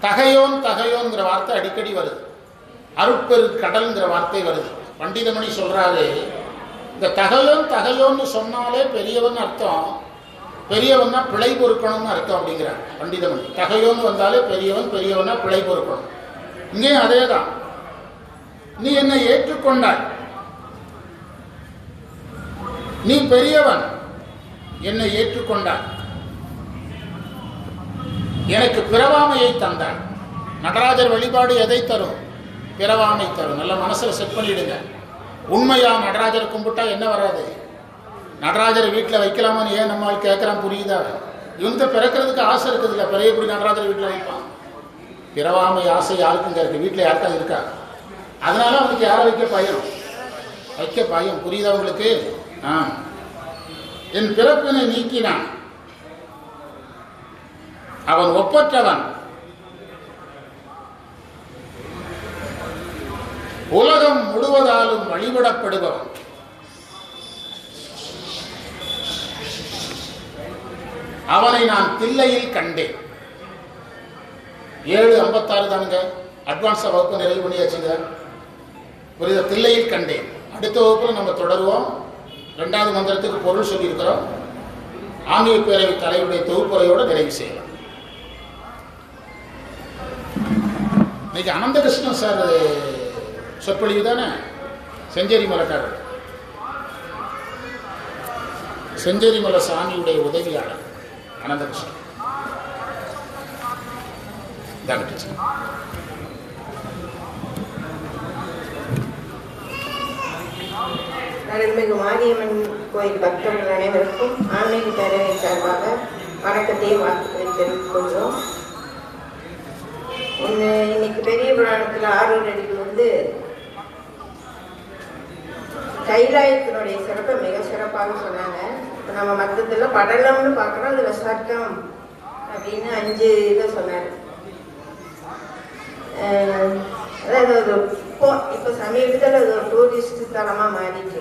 தகையோன்கிற வார்த்தை அடிக்கடி வருது. அருட்பெரு கடல்ங்கிற வார்த்தை வருது. பண்டிதமணி சொல்றாரு, இந்த தகையோன்னு சொன்னாலே பெரியவன் அர்த்தம். பெரியவன்னா பிழை பொறுக்கணும்னு அர்த்தம் அப்படிங்கிறார் பண்டிதமணி. தகையோன்னு வந்தாலே பெரியவனா பிழை பொறுக்கணும். இங்கேயும் அதேதான். நீ என்னை ஏற்றுக்கொண்டாய், நீ பெரியவன், என்னை ஏற்றுக்கொண்டாய், எனக்கு பிறவாமையை தந்தாய். நடராஜர் வழிபாடு எதை தரும்? பிறவாமை தரும். நல்ல மனசுல செட் பண்ணிடுங்க. உண்மையா நடராஜர் கும்பிட்டா என்ன வராது? நடராஜரை வீட்டில் வைக்கலாமான்னு ஏன் நம்மால் கேட்கறான்? புரியுதா? இவனுக்கு பிறக்கிறதுக்கு ஆசை இருக்குது இல்லை, பிறகு எப்படி நடராஜர் வீட்டில் வைப்பான்? பிறவாமை ஆசை யாருக்குங்க இருக்கு? வீட்டில் யாருக்காவது இருக்கா? அதனால அவனுக்கு யாரை வைக்க பயம். புரியுதா உங்களுக்கு? என் பிறப்பினை நீக்கினான், அவன் ஒப்பற்றவன், உலகம் முழுவதாலும் வழிபடப்படுபவன். அவனை நான் தில்லையில் கண்டேன். 7:56 தானுங்க. அட்வான்ஸா வகுப்பு நிறைவு பண்ணியாச்சுங்க. புரியுதா? தில்லையில் கண்டேன். அடுத்த வகுப்புல நம்ம தொடருவோம். 2வது மந்திரத்துக்கு பொருள் சொல்லியிருக்கிறோம். ஆன்மீக பேரவை தலைவருடைய தொகுப்புரையோட நிறைவு செய்யலாம். இன்னைக்கு அனந்தகிருஷ்ணன் சார் சொற்பொழிவு தானே? செஞ்சேரி மலைக்காரர், செஞ்சேரி மலை சாமியுடைய உதவியாளர் அனந்தகிருஷ்ணன். அருள்மிகு மாரியம்மன் கோயில் பக்தர்கள் அனைவருக்கும் ஆன்மீக பேரவை சார்பாக வணக்கத்தையும் வாழ்த்துக்களை தெரிவித்துக் கொள்கிறோம். இன்னைக்கு பெரிய புராணத்தில் ஆரூர் அடிகள் கைலாயத்தினுடைய சிறப்பை மிக சிறப்பாக சொன்னாங்க. நம்ம மற்றத்தில் படலம்னு பார்க்குறோம், அதில் சர்க்கம் அப்படின்னு 5 இதை சொன்னார். அதாவது இப்போ சமீபத்தில் அது ஒரு டூரிஸ்ட் தலமாக மாறிட்டு.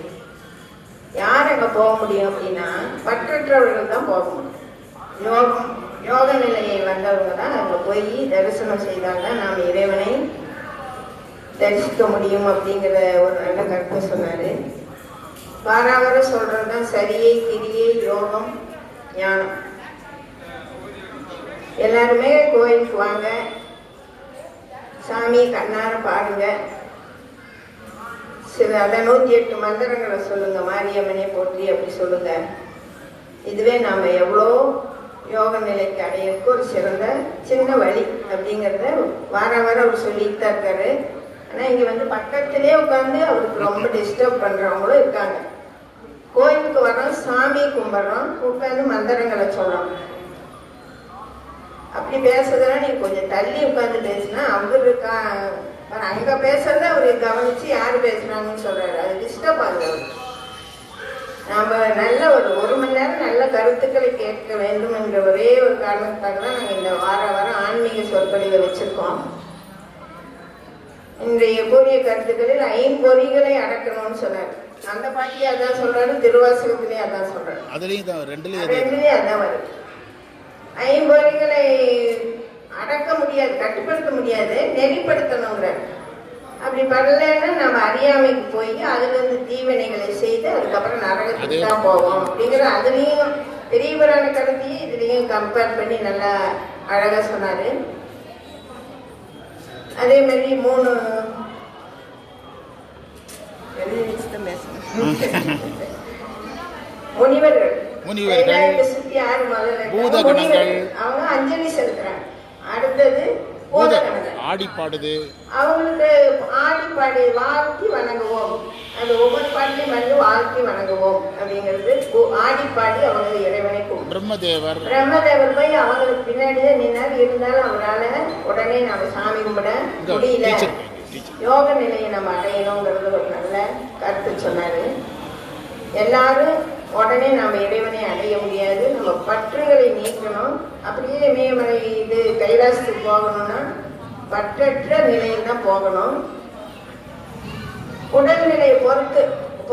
யார் அங்கே போக முடியும் அப்படின்னா பற்றற்றவர்கள் தான் போக முடியும். யோக நிலையை வந்தவங்க தான் அங்கே போய் தரிசனம் செய்தாங்க நாம் இறைவனை தரிசிக்க முடியும் அப்படிங்கிற ஒரு நல்ல கருத்தை சொன்னார். வாராவர சொல்கிறது தான் சரியை, கிரியை, யோகம், ஞானம். எல்லாருமே கோயிலுக்கு வாங்க, சாமியை கண்ணார பாருங்க. அதை 108 மந்திரங்களை சொல்லுங்க. மாரியம்மனை போற்றி அப்படி சொல்லுங்க. இதுவே நாம எவ்வளோ யோக நிலைக்கு அடையிறதுக்கு ஒரு சிறந்த சின்ன வழி அப்படிங்கிறத வாரம் அவர் சொல்லிட்டு தான் இருக்காரு. ஆனால் இங்கே வந்து பக்கத்திலே உட்காந்து அவருக்கு ரொம்ப டிஸ்டர்ப் பண்ணுறவங்களும் இருக்காங்க. கோயிலுக்கு வரோம், சாமி கும்பிட்றோம், உட்காந்து மந்திரங்களை சொல்கிறோம். அப்படி பேசுறதுனா நீங்க கொஞ்சம் தள்ளி உட்காந்து பேசினா அவரு அங்க பேசுறத அவரு கவனிச்சு யாரு பேசுறாங்கன்னு சொல்றாரு. அது டிஸ்டர்ப் ஆகுது. நாம நல்ல ஒரு மணி நேரம் நல்ல கருத்துக்களை கேட்க வேண்டும் என்ற ஒரே ஒரு காரணத்துக்காக தான் நாங்கள் இந்த வாரம் ஆன்மீக சொற்பொழிவை வச்சிருக்கோம். இன்றைய கூறிய கருத்துக்களில் 5 பொறிகளை அடக்கணும்னு சொன்னார். அந்த பாட்டிலே அதான் சொல்றாரு, திருவாசகத்திலே அதான் சொல்றாரு, ரெண்டுலயே அதான் வருது. 5 பொறிகளை அடக்க முடியாது, கட்டுப்படுத்த முடியாது, நெறிப்படுத்தணுங்கிற. அப்படி பண்ணலன்னா நம்ம அறியாமைக்கு போய் அதுல இருந்து தீவினைகளை செய்து அதுக்கப்புறம் நரகத்துக்கு தான் போவோம் அப்படிங்கிற அதுலயும் பெரியவரான கருத்தையும் இதுலயும் கம்பேர் பண்ணி நல்லா அழகா சொன்னாரு. அதே மாதிரி 3 முனிவர்கள் சுத்தி யாரு முதல்ல அவங்க அஞ்சலி செலுத்துறாங்க. அடுத்தது ஆடிப்பாடுது, அவங்களுக்கு ஆடிப்பாடி வாழ்த்தி வணங்குவோம். அந்த ஒவ்வொரு பாட்டிலையும் வந்து வாழ்த்தி வணங்குவோம் அப்படிங்கிறது ஆடிப்பாடி அவங்க இறைவனை பிரம்மதேவர் போய் அவங்களுக்கு பின்னாடியே நின்னார். இருந்தாலும் அவரால் உடனே நம்ம சாமி கும்பிட முடியல. யோக நிலையை நம்ம அடையணுங்கிறது ஒரு நல்ல கருத்து சொன்னாரு. எல்லாரும் உடனே நம்ம இறைவனை அடைய முடியாது. நம்ம பற்றுகளை நீக்கணும். அப்படியே இமயமலை இது கைலாசத்துக்கு போகணும்னா பற்றற்ற நிலையில் தான் போகணும். உடல்நிலையை பொறுத்து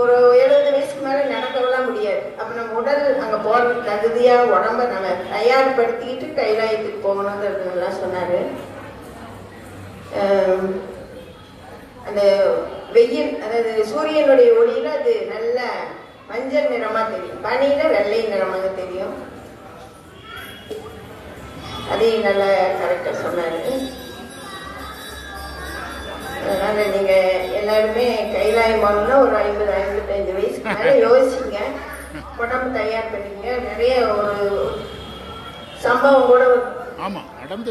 ஒரு 70 வயசுக்கு மேலே நடக்கவெல்லாம் முடியாது. அப்போ நம்ம உடல் அங்கே போகிறதுக்கு தகுதியாக உடம்ப நம்ம தயார்படுத்திக்கிட்டு கைலாயத்துக்கு போகணுங்கிறது நல்லா சொன்னார். அந்த வெயில், அதாவது சூரியனுடைய ஒளியில அது நல்ல மஞ்சள் நிறமா தெரியும், பனியில வெள்ளை நிறமாக தெரியும். அதையும் நல்லா கரெக்டா சொன்னாரு. அதனால நீங்க எல்லாருமே கைலாயம் போகணும்னா ஒரு 50-55 வயசுக்கு மேல யோசிங்க, உடம்பு தயார் பண்ணிங்க. நிறைய ஒரு சம்பவம் கூட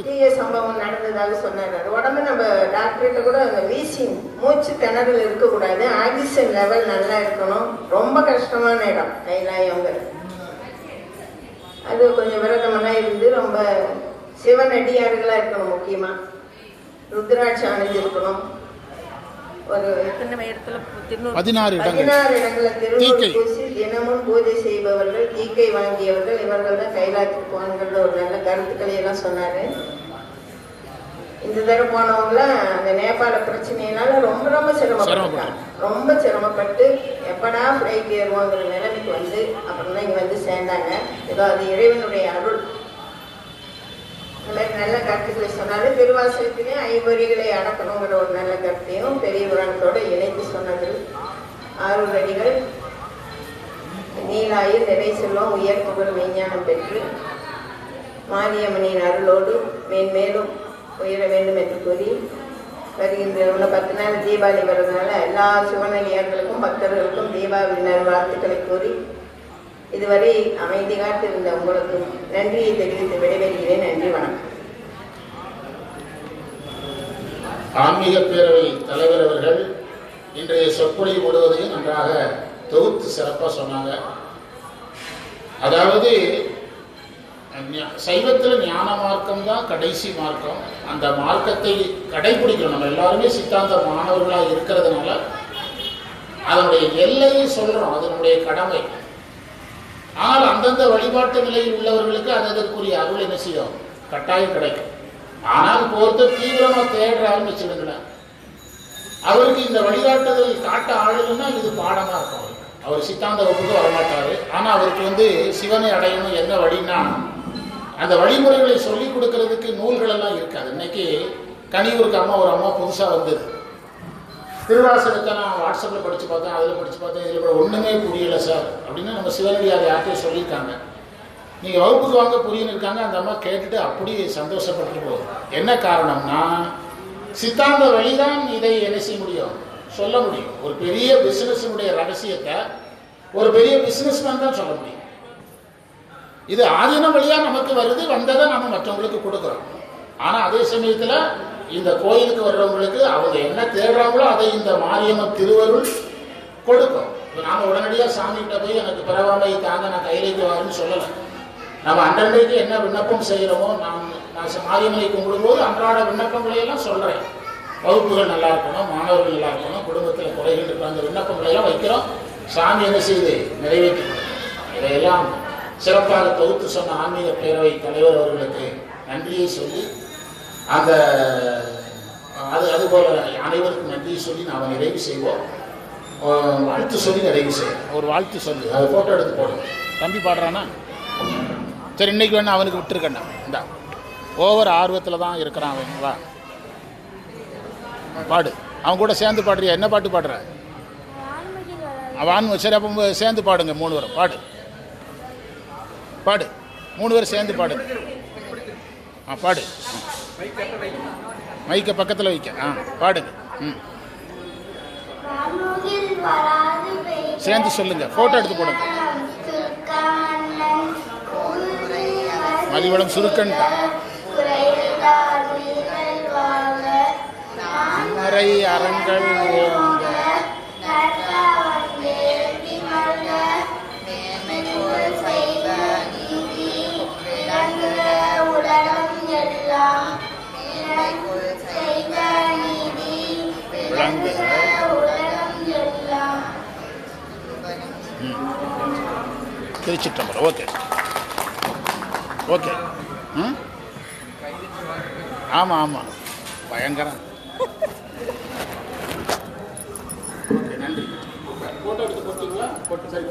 தீய சம்பவம் நடந்ததாக சொன்னார். அது உடம்பு நம்ம டாக்டர்கிட்ட கூட அந்த வீசிங் மூச்சு திணறல் இருக்கக்கூடாது, ஆக்சிஜன் லெவல் நல்லா இருக்கணும். ரொம்ப கஷ்டமான இடம் கைலாயங்கிறது. அது கொஞ்சம் விரதமெல்லாம் இருந்து ரொம்ப சிவனடியார்களா இருக்கணும். முக்கியமா ருத்ராட்சி அணிஞ்சிருக்கணும். ஒரு 16 இடங்கள்ல திருநூறு பூசி தினமும் பூஜை செய்பவர்கள், தீக்கை வாங்கியவர்கள், இவர்கள் தான் கைலாயத்துக்கு போனங்கிறத ஒரு நல்ல கருத்துக்களை எல்லாம் சொன்னாரு. இந்த தடவை போனவங்கள அந்த நேபாள பிரச்சனையினால ரொம்ப ரொம்ப சிரமப்பட்டாங்க. ரொம்ப சிரமப்பட்டு எப்படா ஃப்ளைட் ஏறுவோங்கிற நிலைமைக்கு வந்து அப்புறம் தான் இங்க வந்து சேர்ந்தாங்க. ஏதோ அது இறைவனுடைய அருள். நல்ல கருத்துக்களை சொன்னாரு. திருவாசகத்திலே 5 பொறிகளை அடக்கணுங்கிற ஒரு நல்ல கருத்தையும் பெரிய புராணத்தோட இணைத்து சொன்னது. 6 அடிகள் நீலாயில் நிறை செல்வம் உயர் புகழ் மெய்ஞானம் பெற்று மாரியம்மனின் அருளோடு மேன்மேலும் உயர வேண்டும் என்று கூறி வருகின்ற 10 நாள் தீபாவளி வருவதனால எல்லா சிவனடியார்களுக்கும் பக்தர்களுக்கும் தீபாவளி நாள் வாழ்த்துக்களை கூறி இதுவரை அமைதி காத்திருந்த உங்களுக்கு நன்றியை தெரிவித்து விடைபெறுகிறேன். நன்றி, வணக்கம். ஆன்மீக பேரவை தலைவர் அவர்கள் இன்றைய சொற்பொழிவு முழுவதையும் நன்றாக தொகுத்து சிறப்பாக சொன்னாங்க. அதாவது சைவத்தில் ஞான மார்க்கம் தான் கடைசி மார்க்கம். அந்த மார்க்கத்தை கடைபிடிக்கணும். நம்ம எல்லாருமே சித்தாந்த மாணவர்களாக இருக்கிறதுனால அதனுடைய எல்லையை சொல்றோம், அதனுடைய கடமை. ஆனால் அந்தந்த வழிபாட்டு நிலையில் உள்ளவர்களுக்கு அதற்குரிய அருள் என்ன செய்யும், கட்டாயம் கிடைக்கும். ஆனால் ஒருத்தர் தீவிரமா தேடுறாருன்னு வச்சுடுங்களேன், அவருக்கு இந்த வழிகாட்டுதல் காட்ட ஆளுன்னா இது பாடமா இருக்கும். அவர் சித்தாந்த வகுப்புக்கு வரமாட்டாரு. ஆனா அவருக்கு சிவனை அடையணும் என்ன வழின்னா அந்த வழிமுறைகளை சொல்லி கொடுக்கறதுக்கு நூல்கள் எல்லாம் இருக்காது. இன்னைக்கு கனியூருக்கு ஒரு அம்மா புதுசா வந்தது. திருவாசகத்தை நான் வாட்ஸ்அப்பில் படித்து பார்த்தேன், அதில் படித்து பார்த்தேன், இதில் கூட ஒன்றுமே புரியலை சார் அப்படின்னு நம்ம சிவனடியார் யார்ட்டையும் சொல்லியிருக்காங்க. நீங்கள் வகுப்புக்கு வாங்க புரியுன்னு இருக்காங்க. அந்த அம்மா கேட்டுட்டு அப்படி சந்தோஷப்பட்டு போகுது. என்ன காரணம்னா சித்தாந்த வழிதான் இதை என்ன செய்ய முடியும், சொல்ல முடியும். ஒரு பெரிய பிசினஸினுடைய ரகசியத்தை ஒரு பெரிய பிசினஸ்மேன் தான் சொல்ல முடியும். இது ஆதீனம் வழியா நமக்கு வருது, வந்ததை நம்ம மற்றவங்களுக்கு கொடுக்குறோம். ஆனா அதே சமயத்துல இந்த கோயிலுக்கு வர்றவங்களுக்கு அவங்க என்ன தேடுறாங்களோ அதை இந்த மாரியம்மன் திருவருள் கொடுக்கும். நாம உடனடியா சாமிகிட்ட போய் எனக்கு பிறவாமை தாங்க, நான் கையிலைக்கு வாருன்னு சொல்லலை. நம்ம அன்றன்றைக்கு என்ன விண்ணப்பம் செய்கிறோமோ, நான் மாரியம்மனை கும்பிடும்போது அன்றாட விண்ணப்பங்களை எல்லாம் சொல்றேன். வகுப்புகள் நல்லா இருக்கணும், மாணவர்கள் நல்லா இருக்கணும், குடும்பத்தில் குறைகள் இருக்கிற அந்த விண்ணப்பங்களை எல்லாம் வைக்கிறோம். சாமி என்ன செய்து நிறைவேற்றி கொடுக்கும். இதையெல்லாம் சிறப்பாக தொகுத்து சொன்ன ஆன்மீக பேரவை தலைவர் அவர்களுக்கு நன்றியை சொல்லி, அந்த அதுபோல அனைவருக்கும் நன்றியை சொல்லி நாம் நிறைவு செய்வோம். வாழ்த்து சொல்லி நிறைவு செய்வோம். ஒரு வாழ்த்து சொல்லு. அதை ஃபோட்டோ எடுத்து போடுவோம். தம்பி பாடுறானா? சரி, இன்னைக்கு வேணா அவனுக்கு விட்டுருக்கண்ணா. இந்தா ஓவர் ஆர்வத்தில் தான் இருக்கிறான் அவன். வா பாடு, அவன் கூட சேர்ந்து பாடுறியா? என்ன பாட்டு பாடுற? அவன் சரி, அப்போ சேர்ந்து பாடுங்க 3 பேரும். பாடு பாடு, 3 பேரும் சேர்ந்து பாடுங்க. பாடு, மைக்கை பக்கத்தில் வைக்க. பாடுங்க. சேர்ந்து சொல்லுங்க, போட்டோ எடுத்து போடுங்க. மதிவளம் சுருக்கன் மறை அரங்கள் ஓங்க திருச்சிற்றம்பலம். Okay okay. ஆமாம் ஆமாம், பயங்கரம். நன்றி. போட்டோ எடுத்து போட்டீங்களா? போட்டு சரி.